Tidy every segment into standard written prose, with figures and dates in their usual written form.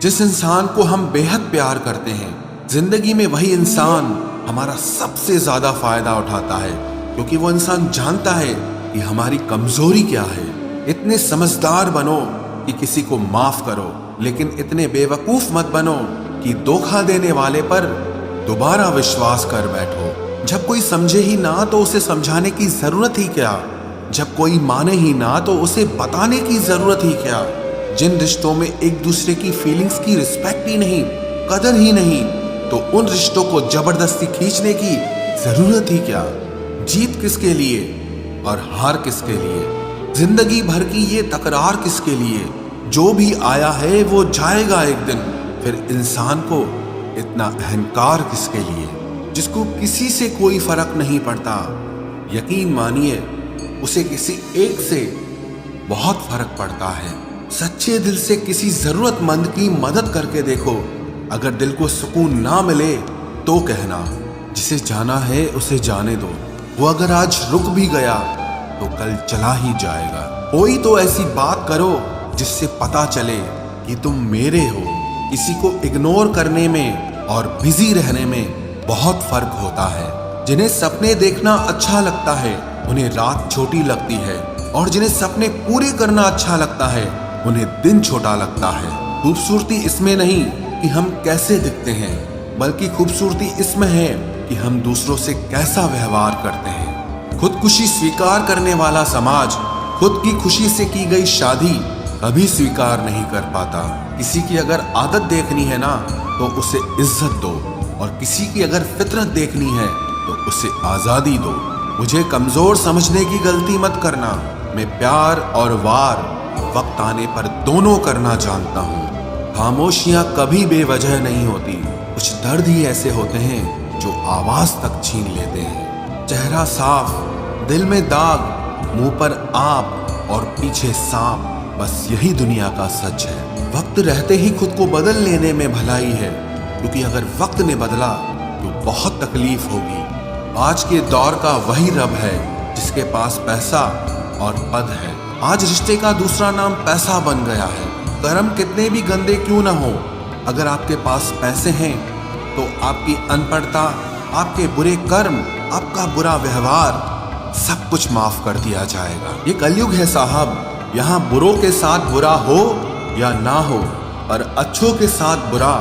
जिस इंसान को हम बेहद प्यार करते हैं, जिंदगी में वही इंसान हमारा सबसे ज्यादा फायदा उठाता है, क्योंकि वो इंसान जानता है कि हमारी कमजोरी क्या है। इतने समझदार बनो कि किसी को माफ करो, लेकिन इतने बेवकूफ मत बनो कि धोखा देने वाले पर दोबारा विश्वास कर बैठो। जब कोई समझे ही ना तो उसे समझाने की जरूरत ही क्या, जब कोई माने ही ना तो उसे बताने की जरूरत ही क्या। जिन रिश्तों में एक दूसरे की फीलिंग्स की रिस्पेक्ट ही नहीं, कदर ही नहीं, तो उन रिश्तों को जबरदस्ती खींचने की जरूरत ही क्या। जीत किसके लिए और हार किसके लिए, जिंदगी भर की ये तकरार किसके लिए। जो भी आया है वो जाएगा एक दिन, फिर इंसान को इतना अहंकार किसके लिए, जिसको किसी से कोई फर्क नहीं पड़ता। यकीन मानिए, उसे किसी एक से बहुत फर्क पड़ता है। सच्चे दिल से किसी जरूरतमंद की मदद करके देखो। अगर दिल को सुकून ना मिले तो कहना, जिसे जाना है उसे जाने दो। वो अगर आज रुक भी गया तो कल चला ही जाएगा। कोई तो ऐसी बात करो जिससे पता चले कि तुम मेरे हो। किसी को इग्नोर करने में और बिजी रहने में बहुत फर्क होता है। जिन्हें सपने देखना अच्छा लगता है उन्हें रात छोटी लगती है, और जिन्हें सपने पूरे करना अच्छा लगता है उन्हें दिन छोटा लगता है। खूबसूरती इसमें नहीं कि हम कैसे दिखते हैं, बल्कि खूबसूरती इसमें है कि हम दूसरों से कैसा व्यवहार करते हैं। खुदकुशी स्वीकार करने वाला समाज खुद की खुशी से की गई शादी कभी स्वीकार नहीं कर पाता। किसी की अगर आदत देखनी है ना तो उसे इज्जत दो, और किसी की अगर फितरत देखनी है तो उसे आजादी दो। मुझे कमजोर समझने की गलती मत करना। मैं प्यार और वार वक्त आने पर दोनों करना जानता हूँ। खामोशियां कभी बेवजह नहीं होती। कुछ दर्द ही ऐसे होते हैं जो आवाज तक छीन लेते हैं। चेहरा साफ, दिल में दाग, मुंह पर आप और पीछे सांप, बस यही दुनिया का सच है। वक्त रहते ही खुद को बदल लेने में भलाई है, क्योंकि अगर वक्त ने बदला तो बहुत तकलीफ होगी। आज के दौर का वही रब है जिसके पास पैसा और पद है। आज रिश्ते का दूसरा नाम पैसा बन गया है। कर्म कितने भी गंदे क्यों ना हो, अगर आपके पास पैसे हैं तो आपकी अनपढ़ता, आपके बुरे कर्म, आपका बुरा व्यवहार सब कुछ माफ कर दिया जाएगा। ये कलयुग है साहब, यहाँ बुरों के साथ बुरा हो या ना हो, पर अच्छों के साथ बुरा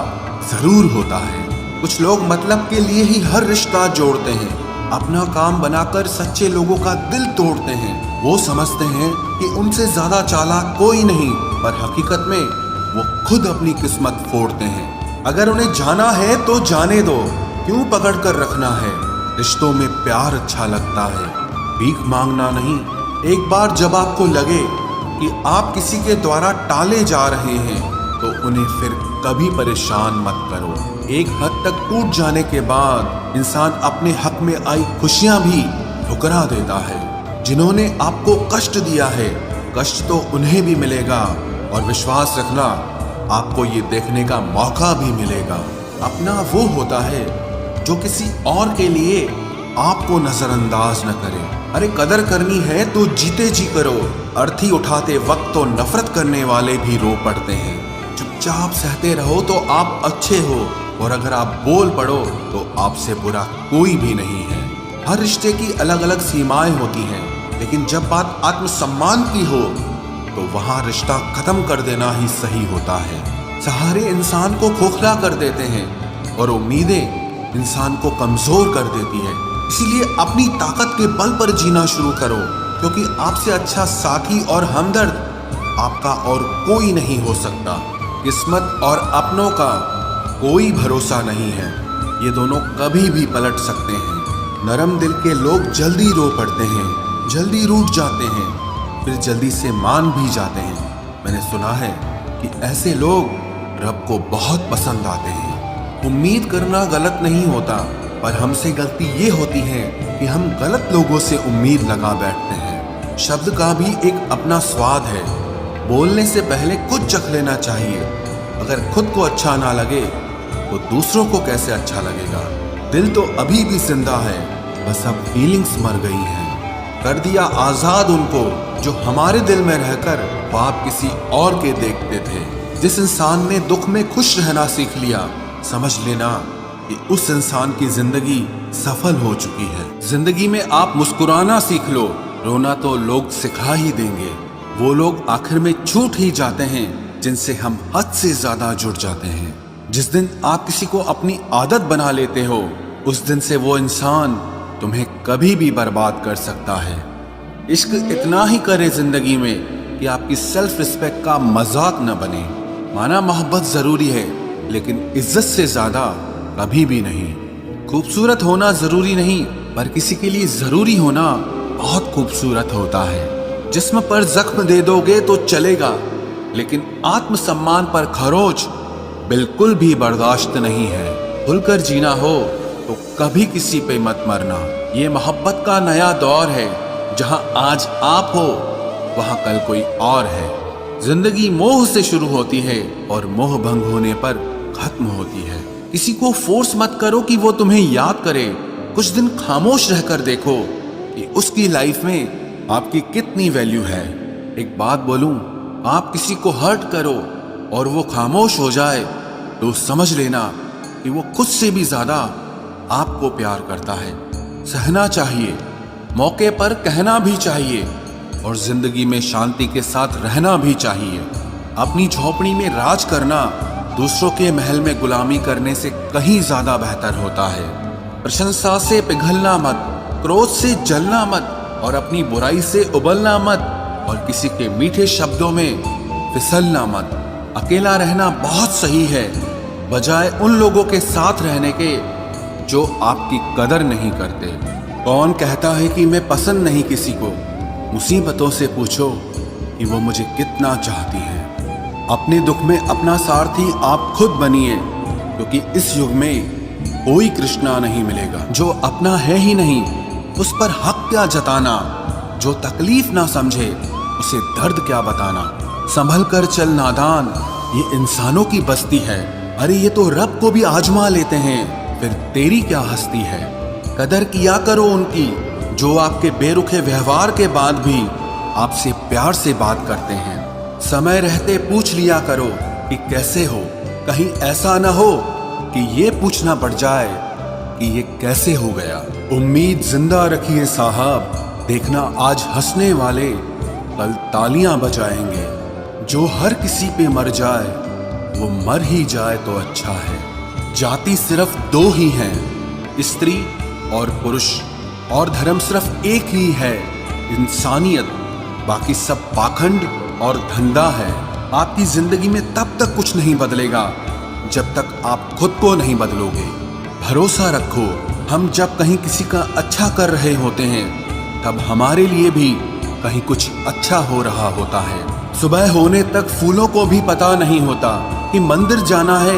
जरूर होता है। कुछ लोग मतलब के लिए ही हर रिश्ता जोड़ते हैं, अपना काम बनाकर सच्चे लोगों का दिल तोड़ते हैं। वो समझते हैं कि उनसे ज्यादा चालाक कोई नहीं, पर हकीकत में वो खुद अपनी किस्मत फोड़ते हैं। अगर उन्हें जाना है तो जाने दो, क्यों पकड़ कर रखना है। रिश्तों में प्यार अच्छा लगता है, भीख मांगना नहीं। एक बार जब आपको लगे कि आप किसी के द्वारा टाले जा रहे हैं तो उन्हें फिर कभी परेशान मत करो। एक हद तक टूट जाने के बाद इंसान अपने हक में आई खुशियां भी ठुकरा देता है। जिन्होंने आपको कष्ट दिया है, कष्ट तो उन्हें भी मिलेगा, और विश्वास रखना, आपको ये देखने का मौका भी मिलेगा। अपना वो होता है जो किसी और के लिए आपको नजरअंदाज न करे। अरे कदर करनी है तो जीते जी करो। अर्थी उठाते वक्त तो नफरत करने वाले भी रो पड़ते हैं। चुपचाप सहते रहो तो आप अच्छे हो, और अगर आप बोल पड़ो तो आपसे बुरा कोई भी नहीं है। हर रिश्ते की अलग अलग सीमाएं होती हैं, लेकिन जब बात आत्मसम्मान की हो तो वहां रिश्ता खत्म कर देना ही सही होता है। सहारे इंसान को खोखला कर देते हैं, और उम्मीदें इंसान को कमजोर कर देती है। इसीलिए अपनी ताकत के बल पर जीना शुरू करो, क्योंकि आपसे अच्छा साथी और हमदर्द आपका और कोई नहीं हो सकता। किस्मत और अपनों का कोई भरोसा नहीं है, ये दोनों कभी भी पलट सकते हैं। नरम दिल के लोग जल्दी रो पड़ते हैं, जल्दी रूठ जाते हैं, फिर जल्दी से मान भी जाते हैं। मैंने सुना है कि ऐसे लोग रब को बहुत पसंद आते हैं। उम्मीद करना गलत नहीं होता, पर हमसे गलती ये होती है कि हम गलत लोगों से उम्मीद लगा बैठते हैं। शब्द का भी एक अपना स्वाद है, बोलने से पहले कुछ चख लेना चाहिए। अगर खुद को अच्छा ना लगे तो दूसरों को कैसे अच्छा लगेगा। दिल तो अभी भी जिंदा है, बस अब फीलिंग्स मर गई हैं। कर दिया आजाद उनको जो हमारे दिल में रहकर ख्वाब किसी और के देखते थे। जिस इंसान ने दुख में खुश रहना सीख लिया, समझ लेना कि उस इंसान की जिंदगी सफल हो चुकी है। जिंदगी में आप मुस्कुराना सीख लो, रोना तो लोग सिखा ही देंगे। वो लोग आखिर में छूट ही जाते हैं जिनसे हम हद से ज्यादा जुड़ जाते हैं। जिस दिन आप किसी को अपनी आदत बना लेते हो, उस दिन से वो इंसान तुम्हें कभी भी बर्बाद कर सकता है। इश्क इतना ही करे जिंदगी में कि आपकी सेल्फ रिस्पेक्ट का मजाक न बने। माना मोहब्बत जरूरी है, लेकिन इज्जत से ज्यादा कभी भी नहीं। खूबसूरत होना जरूरी नहीं, पर किसी के लिए जरूरी होना बहुत खूबसूरत होता है। जिस्म पर जख्म दे दोगे तो चलेगा, लेकिन आत्मसम्मान पर खरोच बिल्कुल भी बर्दाश्त नहीं है। खुलकर जीना हो तो कभी किसी पे मत मरना। ये मोहब्बत का नया दौर है, जहां आज आप हो वहां कल कोई और है। जिंदगी मोह से शुरू होती है और मोह भंग होने पर खत्म होती है। किसी को फोर्स मत करो कि वो तुम्हें याद करे। कुछ दिन खामोश रहकर देखो कि उसकी लाइफ में आपकी कितनी वैल्यू है। एक बात बोलूं, आप किसी को हर्ट करो और वो खामोश हो जाए तो समझ लेना कि वो खुद से भी ज्यादा आपको प्यार करता है। सहना चाहिए, मौके पर कहना भी चाहिए, और जिंदगी में शांति के साथ रहना भी चाहिए। अपनी झोपड़ी में राज करना दूसरों के महल में गुलामी करने से कहीं ज्यादा बेहतर होता है। प्रशंसा से पिघलना मत, क्रोध से जलना मत, और अपनी बुराई से उबलना मत, और किसी के मीठे शब्दों में फिसलना मत। अकेला रहना बहुत सही है, बजाय उन लोगों के साथ रहने के जो आपकी कदर नहीं करते। कौन कहता है कि मैं पसंद नहीं किसी को? मुसीबतों से पूछो कि वो मुझे कितना चाहती है। अपने दुख में अपना सारथी आप खुद बनिए, क्योंकि इस युग में कोई कृष्णा नहीं मिलेगा। जो अपना है ही नहीं, उस पर हक क्या जताना? जो तकलीफ ना समझे, उसे दर्द क्या बताना? संभल कर चल नादान, ये इंसानों की बस्ती है। अरे ये तो रब को भी आजमा लेते हैं, फिर तेरी क्या हस्ती है? कदर किया करो उनकी जो आपके बेरुखे व्यवहार के बाद भी आपसे प्यार से बात करते हैं। समय रहते पूछ लिया करो कि कैसे हो, कहीं ऐसा न हो कि ये पूछना पड़ जाए कि ये कैसे हो गया। उम्मीद जिंदा रखिए साहब, देखना आज हंसने वाले कल तालियां बजाएंगे। जो हर किसी पे मर जाए वो मर ही जाए तो अच्छा है। जाति सिर्फ दो ही हैं, स्त्री और पुरुष, और धर्म सिर्फ एक ही है, इंसानियत। बाकी सब पाखंड और धंधा है। आपकी जिंदगी में तब तक कुछ नहीं बदलेगा जब तक आप खुद को नहीं बदलोगे। भरोसा रखो, हम जब कहीं किसी का अच्छा कर रहे होते हैं, तब हमारे लिए भी कहीं कुछ अच्छा हो रहा होता है। सुबह होने तक फूलों को भी पता नहीं होता कि मंदिर जाना है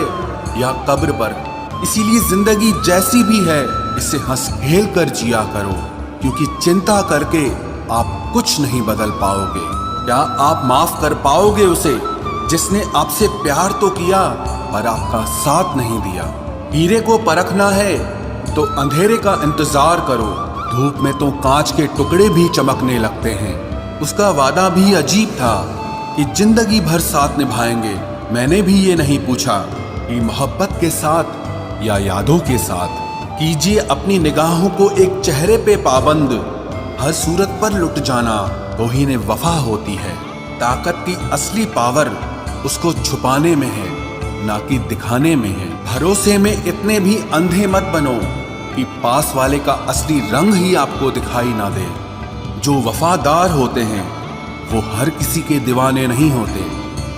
या कब्र पर। इसीलिए जिंदगी जैसी भी है, इसे हंस खेल कर जिया करो, क्योंकि चिंता करके आप कुछ नहीं बदल पाओगे। क्या आप माफ कर पाओगे उसे जिसने आपसे प्यार तो किया पर आपका साथ नहीं दिया? हीरे को परखना है तो अंधेरे का इंतजार करो, धूप में तो कांच के टुकड़े भी चमकने लगते हैं। उसका वादा भी अजीब था कि जिंदगी भर साथ निभाएंगे। मैंने भी ये नहीं पूछा कि मोहब्बत के साथ या यादों के साथ। कीजिए अपनी निगाहों को एक चेहरे पे पाबंद, हर सूरत पर लुट जाना तौहीन वफा होती है। ताकत की असली पावर उसको छुपाने में है, ना कि दिखाने में है। भरोसे में इतने भी अंधे मत बनो कि पास वाले का असली रंग ही आपको दिखाई ना दे। जो वफादार होते हैं वो हर किसी के दीवाने नहीं होते।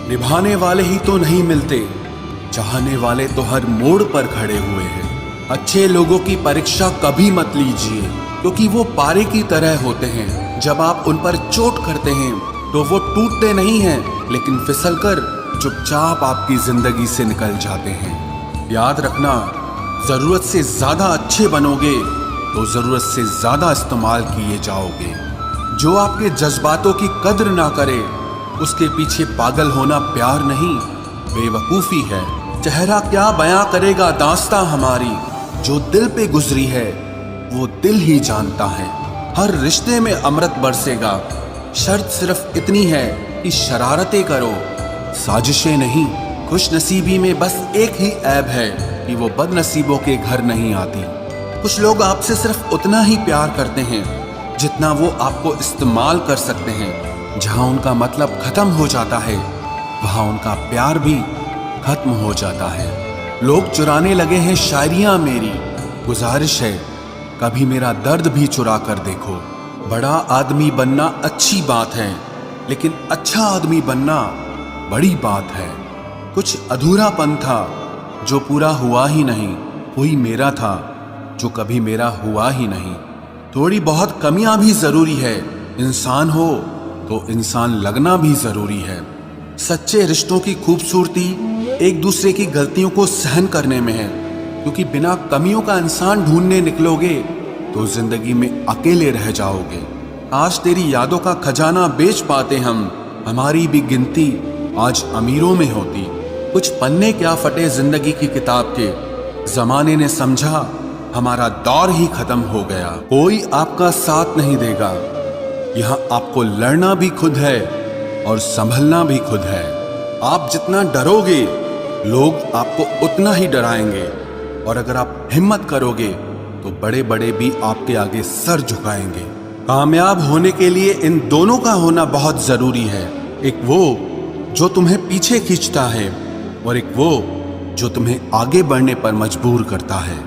निभाने वाले ही तो नहीं मिलते, चाहने वाले तो हर मोड़ पर खड़े हुए हैं। अच्छे लोगों की परीक्षा कभी मत लीजिए, क्योंकि वो पारे की तरह होते हैं। जब आप उन पर चोट करते हैं तो वो टूटते नहीं हैं, लेकिन फिसलकर चुपचाप आपकी जिंदगी से निकल जाते हैं। याद रखना, जरूरत से ज्यादा अच्छे बनोगे तो जरूरत से ज्यादा इस्तेमाल किए जाओगे। जो आपके जज्बातों की कद्र ना करे, उसके पीछे पागल होना प्यार नहीं, बेवकूफी है। चेहरा क्या बयां करेगा दास्तां हमारी, जो दिल पे गुजरी है वो दिल ही जानता है। हर रिश्ते में अमृत बरसेगा, शर्त सिर्फ इतनी है कि शरारतें करो साजिशें नहीं। खुशनसीबी में बस एक ही ऐब है कि वो बदनसीबों के घर नहीं आती। कुछ लोग आपसे सिर्फ उतना ही प्यार करते हैं जितना वो आपको इस्तेमाल कर सकते हैं। जहां उनका मतलब खत्म हो जाता है वहां उनका प्यार भी खत्म हो जाता है। लोग चुराने लगे हैं शायरियां मेरी, गुजारिश है कभी मेरा दर्द भी चुरा कर देखो। बड़ा आदमी बनना अच्छी बात है, लेकिन अच्छा आदमी बनना बड़ी बात है। कुछ अधूरापन था जो पूरा हुआ ही नहीं, कोई मेरा था जो कभी मेरा हुआ ही नहीं। थोड़ी बहुत कमियां भी जरूरी है, इंसान हो तो इंसान लगना भी जरूरी है। सच्चे रिश्तों की खूबसूरती एक दूसरे की गलतियों को सहन करने में है, क्योंकि बिना कमियों का इंसान ढूंढने निकलोगे तो जिंदगी में अकेले रह जाओगे। आज तेरी यादों का खजाना बेच पाते हम, हमारी भी गिनती आज अमीरों में होती। कुछ पन्ने क्या फटे जिंदगी की किताब के, जमाने ने समझा हमारा दौर ही खत्म हो गया। कोई आपका साथ नहीं देगा, यहाँ आपको लड़ना भी खुद है और संभलना भी खुद है। आप जितना डरोगे लोग आपको उतना ही डराएंगे, और अगर आप हिम्मत करोगे तो बड़े बड़े भी आपके आगे सर झुकाएंगे। कामयाब होने के लिए इन दोनों का होना बहुत जरूरी है। एक वो जो तुम्हें पीछे खींचता है और एक वो जो तुम्हें आगे बढ़ने पर मजबूर करता है।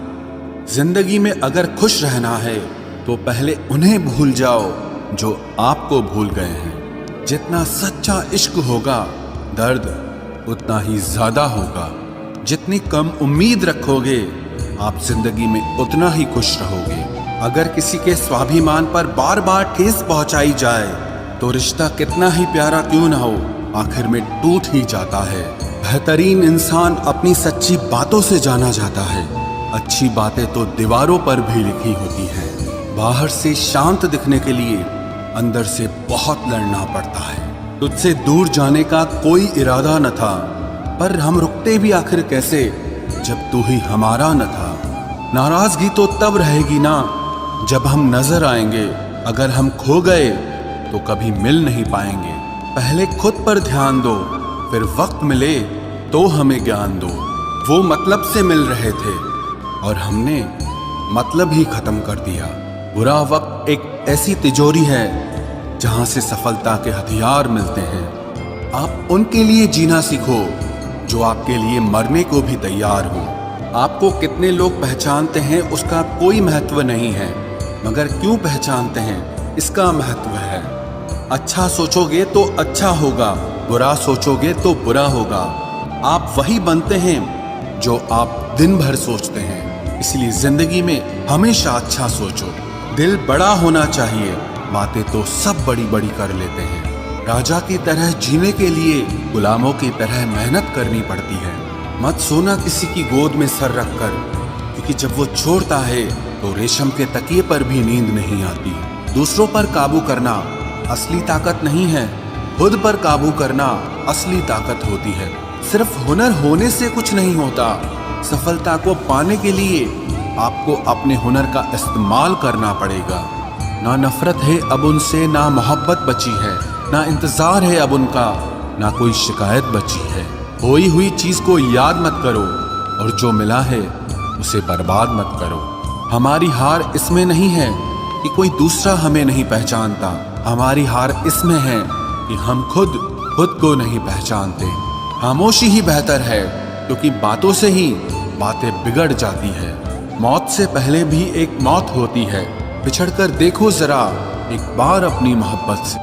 जिंदगी में अगर खुश रहना है तो पहले उन्हें भूल जाओ जो आपको भूल गए हैं। जितना सच्चा इश्क होगा दर्द उतना ही ज्यादा होगा। जितनी कम उम्मीद रखोगे आप जिंदगी में उतना ही खुश रहोगे। अगर किसी के स्वाभिमान पर बार बार ठेस पहुंचाई जाए तो रिश्ता कितना ही प्यारा क्यों ना हो आखिर में टूट ही जाता है। बेहतरीन इंसान अपनी सच्ची बातों से जाना जाता है। अच्छी बातें तो दीवारों पर भी लिखी होती हैं। बाहर से शांत दिखने के लिए अंदर से बहुत लड़ना पड़ता है। तुझसे दूर जाने का कोई इरादा न था, पर हम रुकते भी आखिर कैसे जब तू ही हमारा न था। नाराजगी तो तब रहेगी ना जब हम नजर आएंगे, अगर हम खो गए तो कभी मिल नहीं पाएंगे। पहले खुद पर ध्यान दो, फिर वक्त मिले तो हमें ज्ञान दो। वो मतलब से मिल रहे थे और हमने मतलब ही खत्म कर दिया। बुरा वक्त एक ऐसी तिजोरी है जहां से सफलता के हथियार मिलते हैं। आप उनके लिए जीना सीखो जो आपके लिए मरने को भी तैयार हो। आपको कितने लोग पहचानते हैं उसका कोई महत्व नहीं है, मगर क्यों पहचानते हैं इसका महत्व है। अच्छा सोचोगे तो अच्छा होगा, बुरा सोचोगे तो बुरा होगा। आप वही बनते हैं जो आप दिन भर सोचते हैं। इसलिए जिंदगी में हमेशा अच्छा सोचो। दिल बड़ा होना चाहिए, बातें तो सब बड़ी बड़ी कर लेते हैं। राजा की तरह जीने के लिए गुलामों की तरह मेहनत करनी पड़ती है। मत सोना किसी की गोद में सर रखकर, क्योंकि जब वो छोड़ता है तो रेशम के तकिए पर भी नींद नहीं आती। दूसरों पर काबू करना असली ताकत नहीं है, खुद पर काबू करना असली ताकत होती है। सिर्फ हुनर होने से कुछ नहीं होता। सफलता को पाने के लिए आपको अपने हुनर का इस्तेमाल करना पड़ेगा। ना नफरत है अब उनसे, ना मोहब्बत बची है, ना इंतजार है अब उनका, ना कोई शिकायत बची है। खोई हुई चीज को याद मत करो और जो मिला है उसे बर्बाद मत करो। हमारी हार इसमें नहीं है कि कोई दूसरा हमें नहीं पहचानता, हमारी हार इसमें है कि हम खुद को नहीं पहचानते। खामोशी ही बेहतर है, क्योंकि बातों से ही बातें बिगड़ जाती है। मौत से पहले भी एक मौत होती है। बिछड़कर देखो जरा एक बार अपनी मोहब्बत से।